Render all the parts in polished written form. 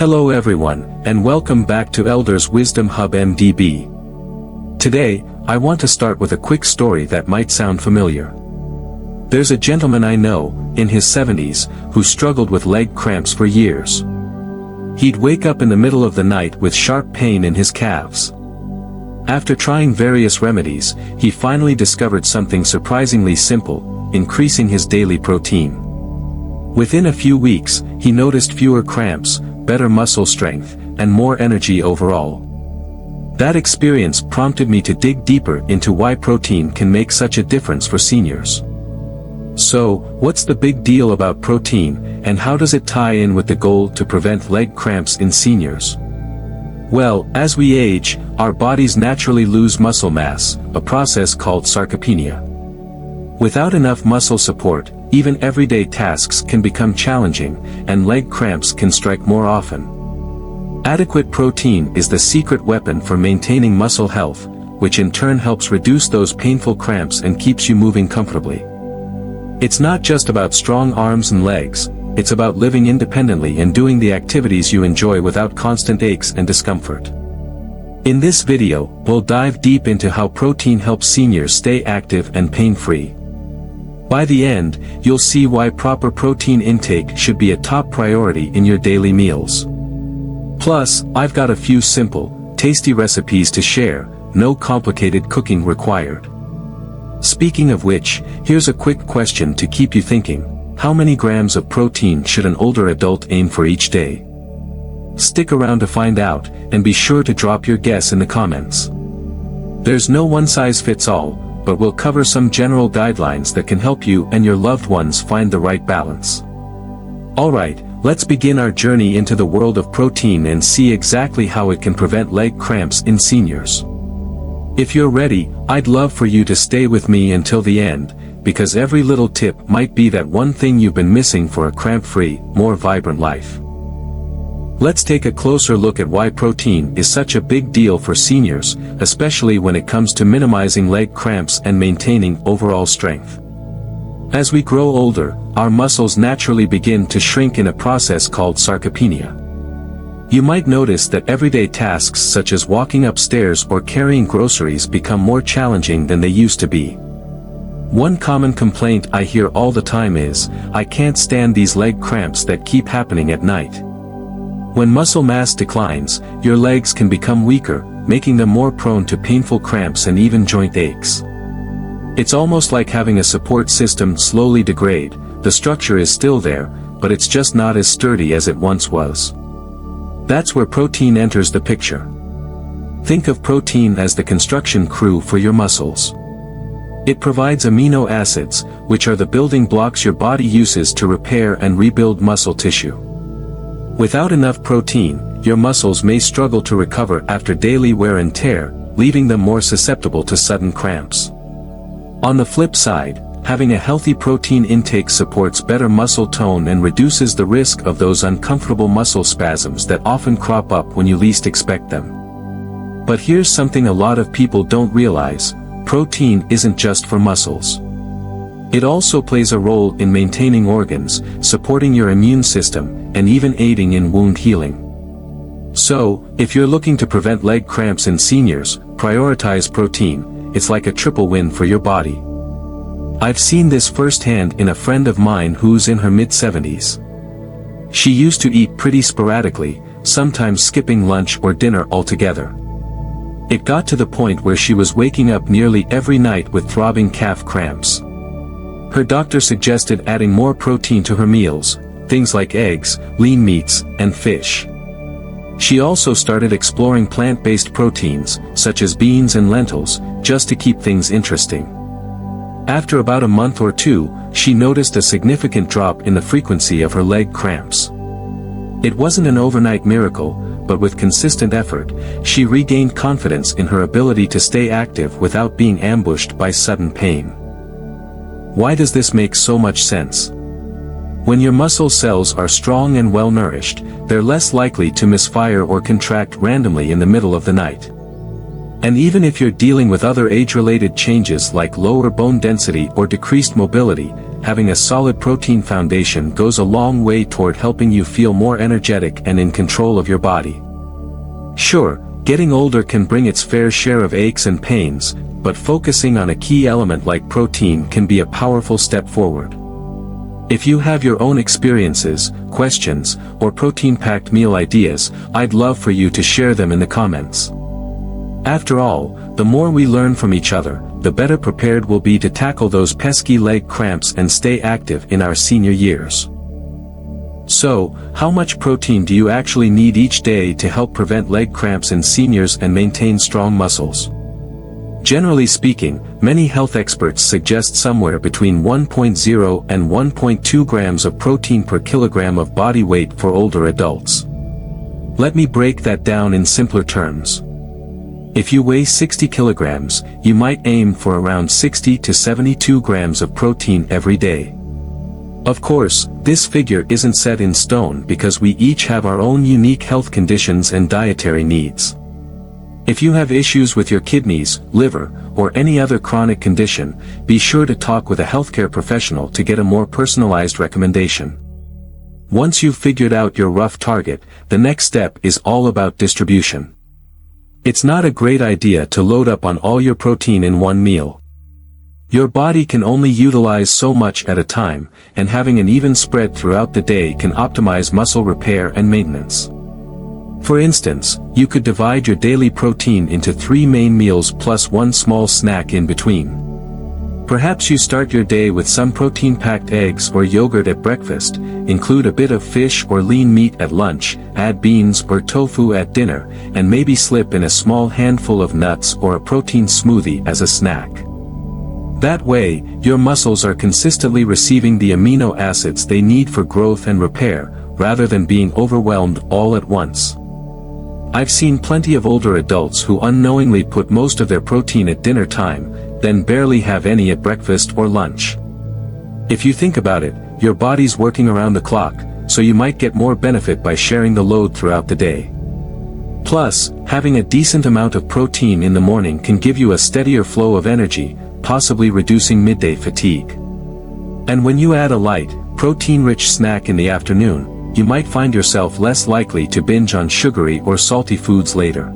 Hello everyone, and welcome back to Elders Wisdom Hub MDB. Today, I want to start with a quick story that might sound familiar. There's a gentleman I know, in his 70s, who struggled with leg cramps for years. He'd wake up in the middle of the night with sharp pain in his calves. After trying various remedies, he finally discovered something surprisingly simple: increasing his daily protein. Within a few weeks, he noticed fewer cramps, better muscle strength, and more energy overall. That experience prompted me to dig deeper into why protein can make such a difference for seniors. So, what's the big deal about protein, and how does it tie in with the goal to prevent leg cramps in seniors? Well, as we age, our bodies naturally lose muscle mass, a process called sarcopenia. Without enough muscle support, even everyday tasks can become challenging, and leg cramps can strike more often. Adequate protein is the secret weapon for maintaining muscle health, which in turn helps reduce those painful cramps and keeps you moving comfortably. It's not just about strong arms and legs, it's about living independently and doing the activities you enjoy without constant aches and discomfort. In this video, we'll dive deep into how protein helps seniors stay active and pain-free. By the end, you'll see why proper protein intake should be a top priority in your daily meals. Plus, I've got a few simple, tasty recipes to share, no complicated cooking required. Speaking of which, here's a quick question to keep you thinking: how many grams of protein should an older adult aim for each day? Stick around to find out, and be sure to drop your guess in the comments. There's no one-size-fits-all, but we'll cover some general guidelines that can help you and your loved ones find the right balance. Alright, let's begin our journey into the world of protein and see exactly how it can prevent leg cramps in seniors. If you're ready, I'd love for you to stay with me until the end, because every little tip might be that one thing you've been missing for a cramp-free, more vibrant life. Let's take a closer look at why protein is such a big deal for seniors, especially when it comes to minimizing leg cramps and maintaining overall strength. As we grow older, our muscles naturally begin to shrink in a process called sarcopenia. You might notice that everyday tasks such as walking upstairs or carrying groceries become more challenging than they used to be. One common complaint I hear all the time is, "I can't stand these leg cramps that keep happening at night." When muscle mass declines, your legs can become weaker, making them more prone to painful cramps and even joint aches. It's almost like having a support system slowly degrade. The structure is still there, but it's just not as sturdy as it once was. That's where protein enters the picture. Think of protein as the construction crew for your muscles. It provides amino acids, which are the building blocks your body uses to repair and rebuild muscle tissue. Without enough protein, your muscles may struggle to recover after daily wear and tear, leaving them more susceptible to sudden cramps. On the flip side, having a healthy protein intake supports better muscle tone and reduces the risk of those uncomfortable muscle spasms that often crop up when you least expect them. But here's something a lot of people don't realize: protein isn't just for muscles. It also plays a role in maintaining organs, supporting your immune system, and even aiding in wound healing. So, if you're looking to prevent leg cramps in seniors, prioritize protein. It's like a triple win for your body. I've seen this firsthand in a friend of mine who's in her mid-70s. She used to eat pretty sporadically, sometimes skipping lunch or dinner altogether. It got to the point where she was waking up nearly every night with throbbing calf cramps. Her doctor suggested adding more protein to her meals, things like eggs, lean meats, and fish. She also started exploring plant-based proteins, such as beans and lentils, just to keep things interesting. After about a month or two, she noticed a significant drop in the frequency of her leg cramps. It wasn't an overnight miracle, but with consistent effort, she regained confidence in her ability to stay active without being ambushed by sudden pain. Why does this make so much sense? When your muscle cells are strong and well-nourished, they're less likely to misfire or contract randomly in the middle of the night. And even if you're dealing with other age-related changes like lower bone density or decreased mobility, having a solid protein foundation goes a long way toward helping you feel more energetic and in control of your body. Sure, getting older can bring its fair share of aches and pains, but focusing on a key element like protein can be a powerful step forward. If you have your own experiences, questions, or protein-packed meal ideas, I'd love for you to share them in the comments. After all, the more we learn from each other, the better prepared we'll be to tackle those pesky leg cramps and stay active in our senior years. So, how much protein do you actually need each day to help prevent leg cramps in seniors and maintain strong muscles? Generally speaking, many health experts suggest somewhere between 1.0 and 1.2 grams of protein per kilogram of body weight for older adults. Let me break that down in simpler terms. If you weigh 60 kilograms, you might aim for around 60 to 72 grams of protein every day. Of course, this figure isn't set in stone because we each have our own unique health conditions and dietary needs. If you have issues with your kidneys, liver, or any other chronic condition, be sure to talk with a healthcare professional to get a more personalized recommendation. Once you've figured out your rough target, the next step is all about distribution. It's not a great idea to load up on all your protein in one meal. Your body can only utilize so much at a time, and having an even spread throughout the day can optimize muscle repair and maintenance. For instance, you could divide your daily protein into 3 main meals plus one small snack in between. Perhaps you start your day with some protein-packed eggs or yogurt at breakfast, include a bit of fish or lean meat at lunch, add beans or tofu at dinner, and maybe slip in a small handful of nuts or a protein smoothie as a snack. That way, your muscles are consistently receiving the amino acids they need for growth and repair, rather than being overwhelmed all at once. I've seen plenty of older adults who unknowingly put most of their protein at dinner time, then barely have any at breakfast or lunch. If you think about it, your body's working around the clock, so you might get more benefit by sharing the load throughout the day. Plus, having a decent amount of protein in the morning can give you a steadier flow of energy, possibly reducing midday fatigue. And when you add a light, protein-rich snack in the afternoon, you might find yourself less likely to binge on sugary or salty foods later.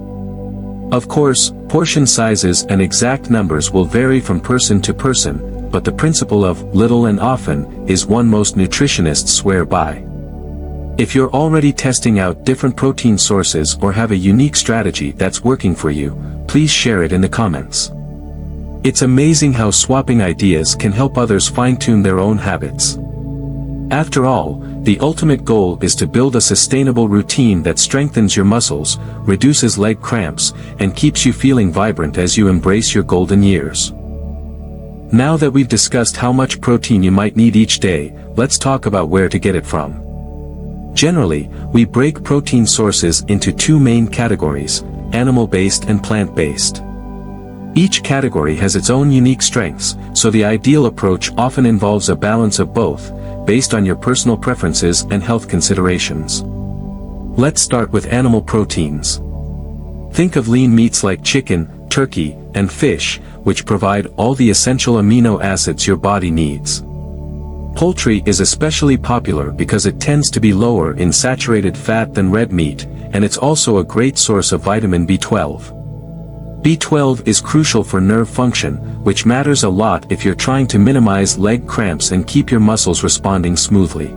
Of course, portion sizes and exact numbers will vary from person to person, but the principle of little and often is one most nutritionists swear by. If you're already testing out different protein sources or have a unique strategy that's working for you, please share it in the comments. It's amazing how swapping ideas can help others fine-tune their own habits. After all, the ultimate goal is to build a sustainable routine that strengthens your muscles, reduces leg cramps, and keeps you feeling vibrant as you embrace your golden years. Now that we've discussed how much protein you might need each day, let's talk about where to get it from. Generally, we break protein sources into 2 main categories, animal-based and plant-based. Each category has its own unique strengths, so the ideal approach often involves a balance of both, based on your personal preferences and health considerations. Let's start with animal proteins. Think of lean meats like chicken, turkey, and fish, which provide all the essential amino acids your body needs. Poultry is especially popular because it tends to be lower in saturated fat than red meat, and it's also a great source of vitamin B12. B12 is crucial for nerve function, which matters a lot if you're trying to minimize leg cramps and keep your muscles responding smoothly.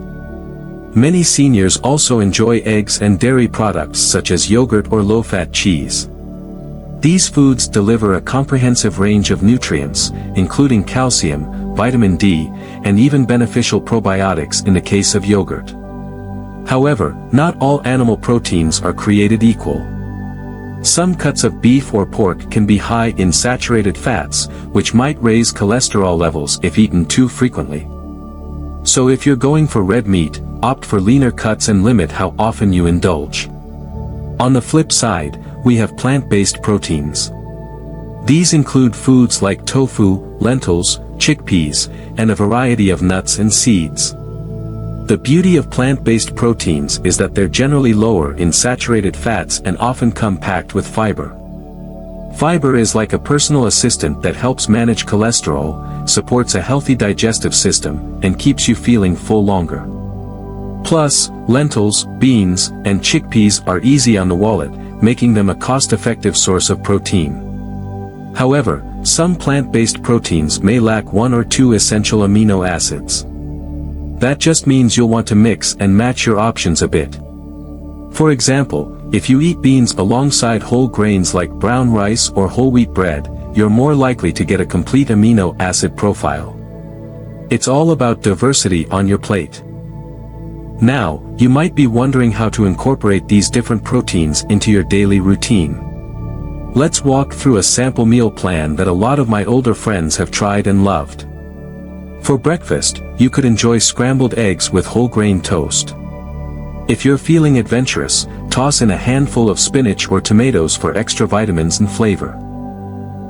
Many seniors also enjoy eggs and dairy products such as yogurt or low-fat cheese. These foods deliver a comprehensive range of nutrients, including calcium, vitamin D, and even beneficial probiotics in the case of yogurt. However, not all animal proteins are created equal. Some cuts of beef or pork can be high in saturated fats, which might raise cholesterol levels if eaten too frequently. So if you're going for red meat, opt for leaner cuts and limit how often you indulge. On the flip side, we have plant-based proteins. These include foods like tofu, lentils, chickpeas, and a variety of nuts and seeds. The beauty of plant-based proteins is that they're generally lower in saturated fats and often come packed with fiber. Fiber is like a personal assistant that helps manage cholesterol, supports a healthy digestive system, and keeps you feeling full longer. Plus, lentils, beans, and chickpeas are easy on the wallet, making them a cost-effective source of protein. However, some plant-based proteins may lack one or two essential amino acids. That just means you'll want to mix and match your options a bit. For example, if you eat beans alongside whole grains like brown rice or whole wheat bread, you're more likely to get a complete amino acid profile. It's all about diversity on your plate. Now, you might be wondering how to incorporate these different proteins into your daily routine. Let's walk through a sample meal plan that a lot of my older friends have tried and loved. For breakfast, you could enjoy scrambled eggs with whole grain toast. If you're feeling adventurous, toss in a handful of spinach or tomatoes for extra vitamins and flavor.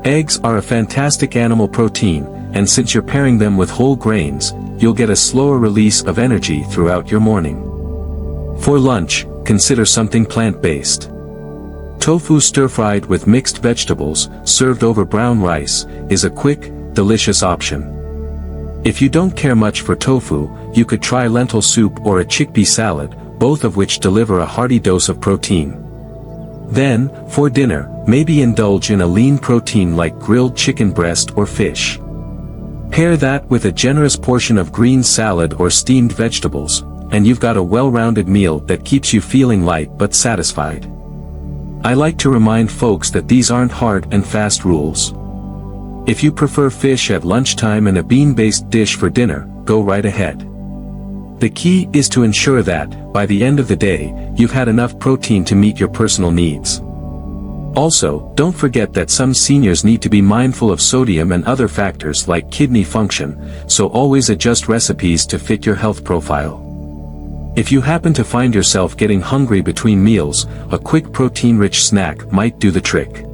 Eggs are a fantastic animal protein, and since you're pairing them with whole grains, you'll get a slower release of energy throughout your morning. For lunch, consider something plant-based. Tofu stir-fried with mixed vegetables, served over brown rice, is a quick, delicious option. If you don't care much for tofu, you could try lentil soup or a chickpea salad, both of which deliver a hearty dose of protein. Then, for dinner, maybe indulge in a lean protein like grilled chicken breast or fish. Pair that with a generous portion of green salad or steamed vegetables, and you've got a well-rounded meal that keeps you feeling light but satisfied. I like to remind folks that these aren't hard and fast rules. If you prefer fish at lunchtime and a bean-based dish for dinner, go right ahead. The key is to ensure that, by the end of the day, you've had enough protein to meet your personal needs. Also, don't forget that some seniors need to be mindful of sodium and other factors like kidney function, so always adjust recipes to fit your health profile. If you happen to find yourself getting hungry between meals, a quick protein-rich snack might do the trick.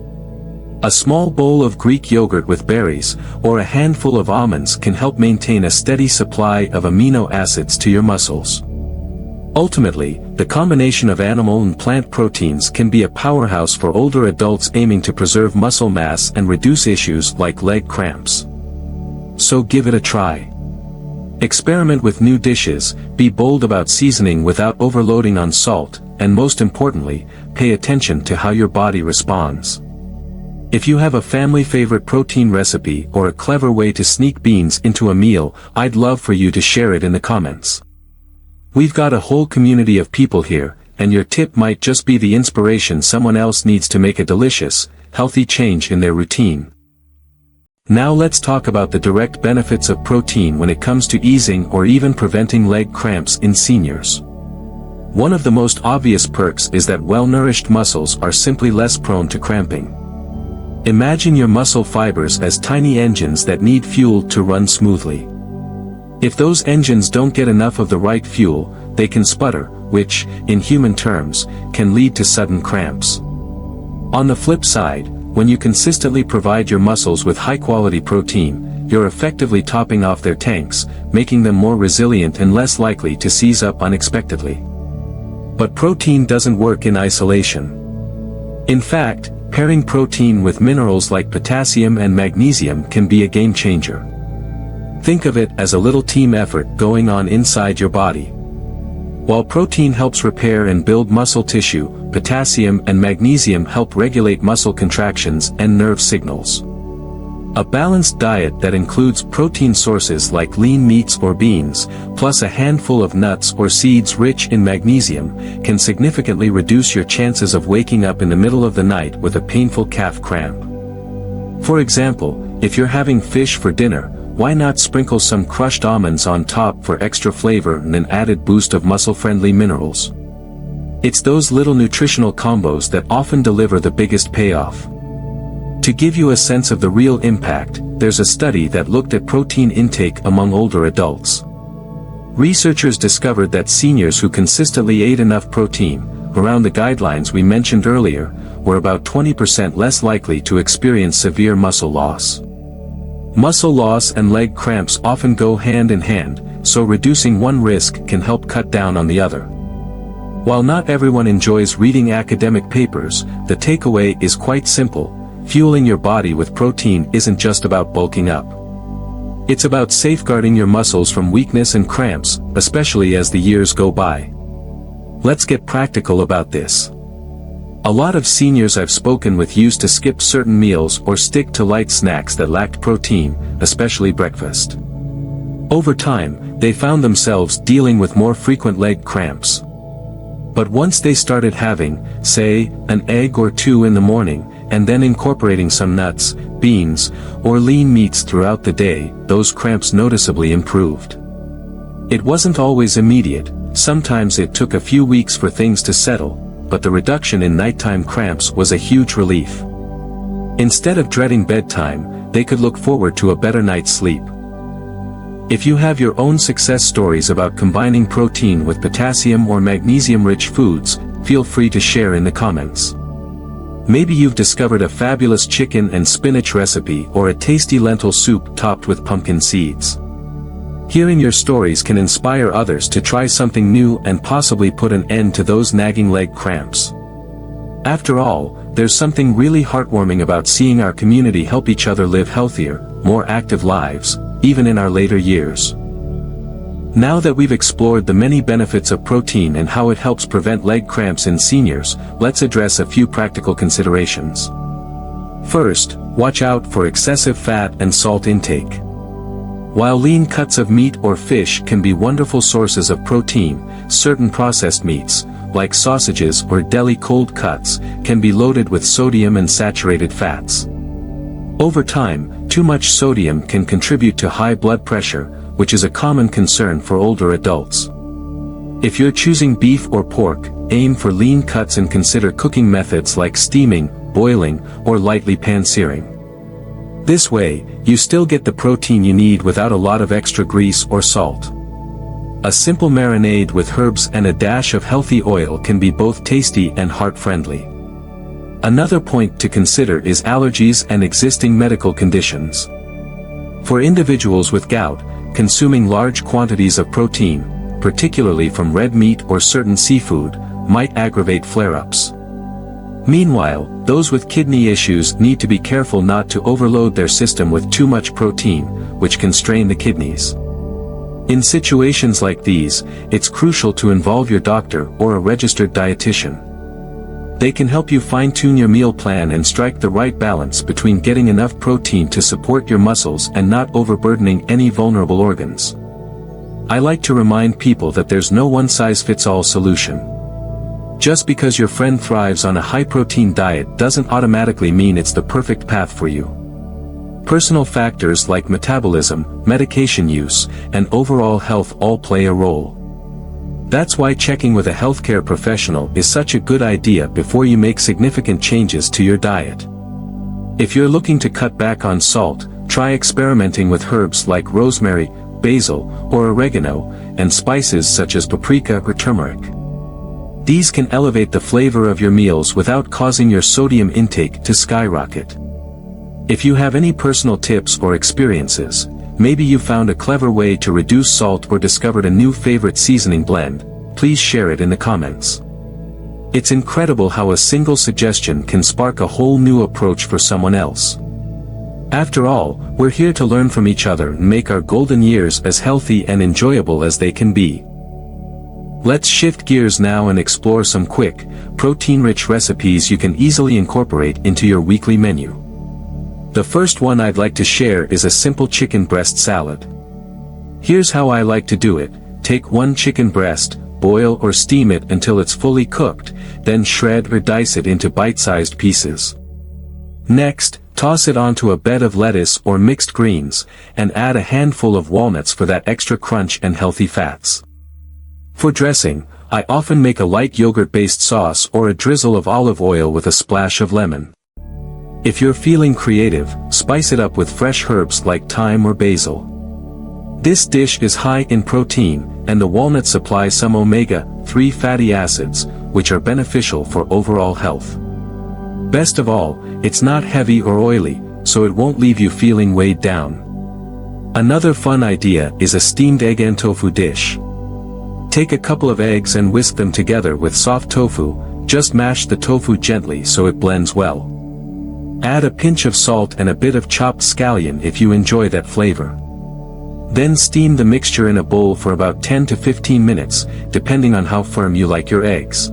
A small bowl of Greek yogurt with berries, or a handful of almonds can help maintain a steady supply of amino acids to your muscles. Ultimately, the combination of animal and plant proteins can be a powerhouse for older adults aiming to preserve muscle mass and reduce issues like leg cramps. So give it a try. Experiment with new dishes, be bold about seasoning without overloading on salt, and most importantly, pay attention to how your body responds. If you have a family favorite protein recipe or a clever way to sneak beans into a meal, I'd love for you to share it in the comments. We've got a whole community of people here, and your tip might just be the inspiration someone else needs to make a delicious, healthy change in their routine. Now let's talk about the direct benefits of protein when it comes to easing or even preventing leg cramps in seniors. One of the most obvious perks is that well-nourished muscles are simply less prone to cramping. Imagine your muscle fibers as tiny engines that need fuel to run smoothly. If those engines don't get enough of the right fuel, they can sputter, which, in human terms, can lead to sudden cramps. On the flip side, when you consistently provide your muscles with high-quality protein, you're effectively topping off their tanks, making them more resilient and less likely to seize up unexpectedly. But protein doesn't work in isolation. In fact, pairing protein with minerals like potassium and magnesium can be a game-changer. Think of it as a little team effort going on inside your body. While protein helps repair and build muscle tissue, potassium and magnesium help regulate muscle contractions and nerve signals. A balanced diet that includes protein sources like lean meats or beans, plus a handful of nuts or seeds rich in magnesium, can significantly reduce your chances of waking up in the middle of the night with a painful calf cramp. For example, if you're having fish for dinner, why not sprinkle some crushed almonds on top for extra flavor and an added boost of muscle-friendly minerals? It's those little nutritional combos that often deliver the biggest payoff. To give you a sense of the real impact, there's a study that looked at protein intake among older adults. Researchers discovered that seniors who consistently ate enough protein, around the guidelines we mentioned earlier, were about 20% less likely to experience severe muscle loss. Muscle loss and leg cramps often go hand in hand, so reducing one risk can help cut down on the other. While not everyone enjoys reading academic papers, the takeaway is quite simple: fueling your body with protein isn't just about bulking up. It's about safeguarding your muscles from weakness and cramps, especially as the years go by. Let's get practical about this. A lot of seniors I've spoken with used to skip certain meals or stick to light snacks that lacked protein, especially breakfast. Over time, they found themselves dealing with more frequent leg cramps. But once they started having, say, an egg or two in the morning, and then incorporating some nuts, beans, or lean meats throughout the day, those cramps noticeably improved. It wasn't always immediate, sometimes it took a few weeks for things to settle, but the reduction in nighttime cramps was a huge relief. Instead of dreading bedtime, they could look forward to a better night's sleep. If you have your own success stories about combining protein with potassium or magnesium-rich foods, feel free to share in the comments. Maybe you've discovered a fabulous chicken and spinach recipe or a tasty lentil soup topped with pumpkin seeds. Hearing your stories can inspire others to try something new and possibly put an end to those nagging leg cramps. After all, there's something really heartwarming about seeing our community help each other live healthier, more active lives, even in our later years. Now that we've explored the many benefits of protein and how it helps prevent leg cramps in seniors, let's address a few practical considerations. First, watch out for excessive fat and salt intake. While lean cuts of meat or fish can be wonderful sources of protein, certain processed meats, like sausages or deli cold cuts, can be loaded with sodium and saturated fats. Over time, too much sodium can contribute to high blood pressure, which is a common concern for older adults. If you're choosing beef or pork, aim for lean cuts and consider cooking methods like steaming, boiling, or lightly pan-searing. This way, you still get the protein you need without a lot of extra grease or salt. A simple marinade with herbs and a dash of healthy oil can be both tasty and heart-friendly. Another point to consider is allergies and existing medical conditions. For individuals with gout, consuming large quantities of protein, particularly from red meat or certain seafood, might aggravate flare-ups. Meanwhile, those with kidney issues need to be careful not to overload their system with too much protein, which can strain the kidneys. In situations like these, it's crucial to involve your doctor or a registered dietitian. They can help you fine-tune your meal plan and strike the right balance between getting enough protein to support your muscles and not overburdening any vulnerable organs. I like to remind people that there's no one-size-fits-all solution. Just because your friend thrives on a high-protein diet doesn't automatically mean it's the perfect path for you. Personal factors like metabolism, medication use, and overall health all play a role. That's why checking with a healthcare professional is such a good idea before you make significant changes to your diet. If you're looking to cut back on salt, try experimenting with herbs like rosemary, basil, or oregano, and spices such as paprika or turmeric. These can elevate the flavor of your meals without causing your sodium intake to skyrocket. If you have any personal tips or experiences, maybe you found a clever way to reduce salt or discovered a new favorite seasoning blend, please share it in the comments. It's incredible how a single suggestion can spark a whole new approach for someone else. After all, we're here to learn from each other and make our golden years as healthy and enjoyable as they can be. Let's shift gears now and explore some quick, protein-rich recipes you can easily incorporate into your weekly menu. The first one I'd like to share is a simple chicken breast salad. Here's how I like to do it: take one chicken breast, boil or steam it until it's fully cooked, then shred or dice it into bite-sized pieces. Next, toss it onto a bed of lettuce or mixed greens, and add a handful of walnuts for that extra crunch and healthy fats. For dressing, I often make a light yogurt-based sauce or a drizzle of olive oil with a splash of lemon. If you're feeling creative, spice it up with fresh herbs like thyme or basil. This dish is high in protein, and the walnuts supply some omega-3 fatty acids, which are beneficial for overall health. Best of all, it's not heavy or oily, so it won't leave you feeling weighed down. Another fun idea is a steamed egg and tofu dish. Take a couple of eggs and whisk them together with soft tofu, just mash the tofu gently so it blends well. Add a pinch of salt and a bit of chopped scallion if you enjoy that flavor. Then steam the mixture in a bowl for about 10 to 15 minutes, depending on how firm you like your eggs.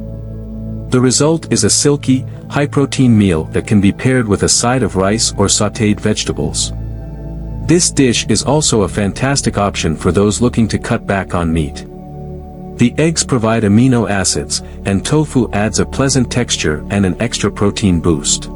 The result is a silky, high-protein meal that can be paired with a side of rice or sautéed vegetables. This dish is also a fantastic option for those looking to cut back on meat. The eggs provide amino acids, and tofu adds a pleasant texture and an extra protein boost.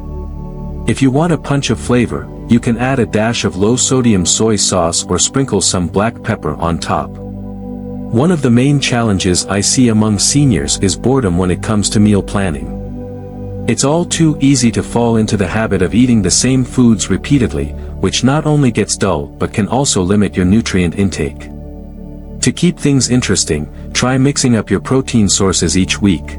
If you want a punch of flavor, you can add a dash of low-sodium soy sauce or sprinkle some black pepper on top. One of the main challenges I see among seniors is boredom when it comes to meal planning. It's all too easy to fall into the habit of eating the same foods repeatedly, which not only gets dull but can also limit your nutrient intake. To keep things interesting, try mixing up your protein sources each week.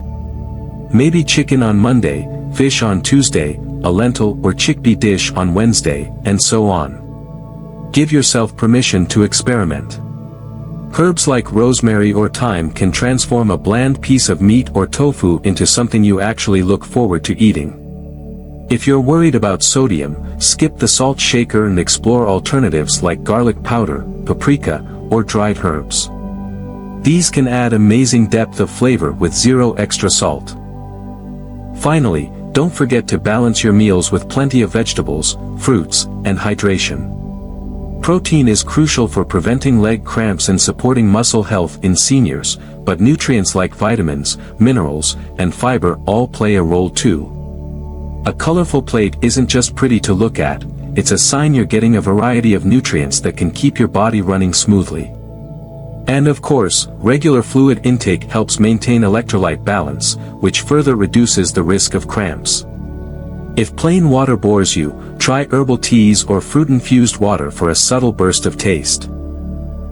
Maybe chicken on Monday, fish on Tuesday, a lentil or chickpea dish on Wednesday, and so on. Give yourself permission to experiment. Herbs like rosemary or thyme can transform a bland piece of meat or tofu into something you actually look forward to eating. If you're worried about sodium, skip the salt shaker and explore alternatives like garlic powder, paprika, or dried herbs. These can add amazing depth of flavor with zero extra salt. Finally, don't forget to balance your meals with plenty of vegetables, fruits, and hydration. Protein is crucial for preventing leg cramps and supporting muscle health in seniors, but nutrients like vitamins, minerals, and fiber all play a role too. A colorful plate isn't just pretty to look at, it's a sign you're getting a variety of nutrients that can keep your body running smoothly. And of course, regular fluid intake helps maintain electrolyte balance, which further reduces the risk of cramps. If plain water bores you, try herbal teas or fruit-infused water for a subtle burst of taste.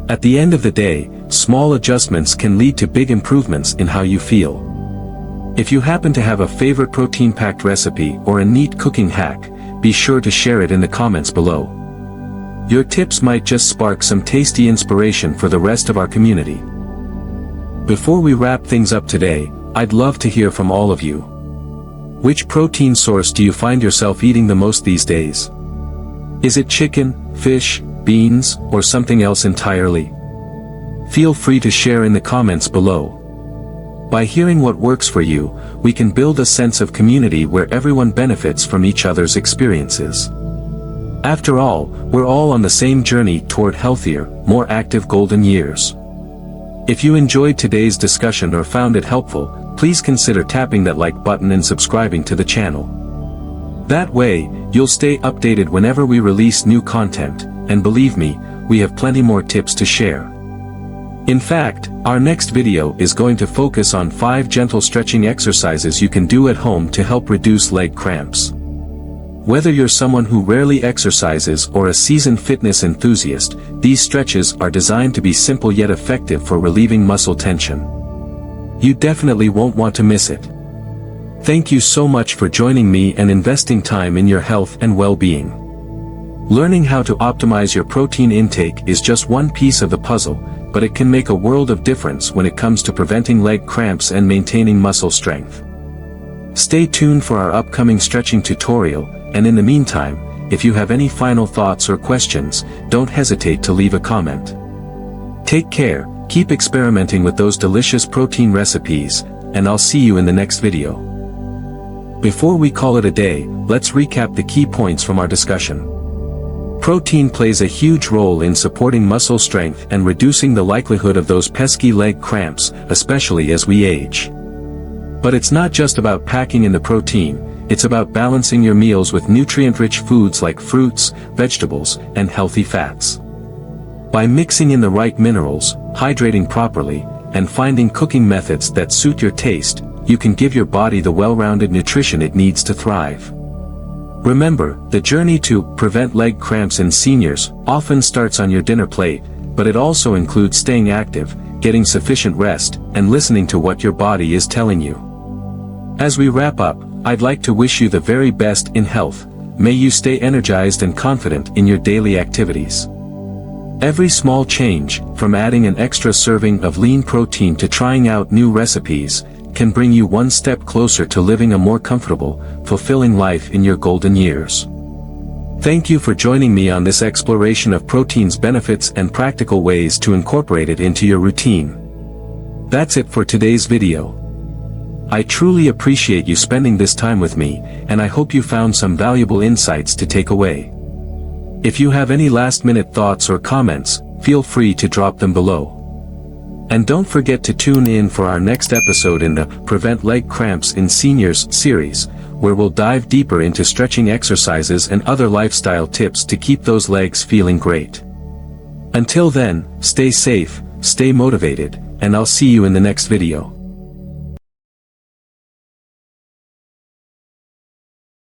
At the end of the day, small adjustments can lead to big improvements in how you feel. If you happen to have a favorite protein-packed recipe or a neat cooking hack, be sure to share it in the comments below. Your tips might just spark some tasty inspiration for the rest of our community. Before we wrap things up today, I'd love to hear from all of you. Which protein source do you find yourself eating the most these days? Is it chicken, fish, beans, or something else entirely? Feel free to share in the comments below. By hearing what works for you, we can build a sense of community where everyone benefits from each other's experiences. After all, we're all on the same journey toward healthier, more active golden years. If you enjoyed today's discussion or found it helpful, please consider tapping that like button and subscribing to the channel. That way, you'll stay updated whenever we release new content, and believe me, we have plenty more tips to share. In fact, our next video is going to focus on 5 gentle stretching exercises you can do at home to help reduce leg cramps. Whether you're someone who rarely exercises or a seasoned fitness enthusiast, these stretches are designed to be simple yet effective for relieving muscle tension. You definitely won't want to miss it. Thank you so much for joining me and investing time in your health and well-being. Learning how to optimize your protein intake is just one piece of the puzzle, but it can make a world of difference when it comes to preventing leg cramps and maintaining muscle strength. Stay tuned for our upcoming stretching tutorial, and in the meantime, if you have any final thoughts or questions, don't hesitate to leave a comment. Take care, keep experimenting with those delicious protein recipes, and I'll see you in the next video. Before we call it a day, let's recap the key points from our discussion. Protein plays a huge role in supporting muscle strength and reducing the likelihood of those pesky leg cramps, especially as we age. But it's not just about packing in the protein, it's about balancing your meals with nutrient-rich foods like fruits, vegetables, and healthy fats. By mixing in the right minerals, hydrating properly, and finding cooking methods that suit your taste, you can give your body the well-rounded nutrition it needs to thrive. Remember, the journey to prevent leg cramps in seniors often starts on your dinner plate, but it also includes staying active, getting sufficient rest, and listening to what your body is telling you. As we wrap up, I'd like to wish you the very best in health. May you stay energized and confident in your daily activities. Every small change, from adding an extra serving of lean protein to trying out new recipes, can bring you one step closer to living a more comfortable, fulfilling life in your golden years. Thank you for joining me on this exploration of protein's benefits and practical ways to incorporate it into your routine. That's it for today's video. I truly appreciate you spending this time with me, and I hope you found some valuable insights to take away. If you have any last-minute thoughts or comments, feel free to drop them below. And don't forget to tune in for our next episode in the Prevent Leg Cramps in Seniors series, where we'll dive deeper into stretching exercises and other lifestyle tips to keep those legs feeling great. Until then, stay safe, stay motivated, and I'll see you in the next video.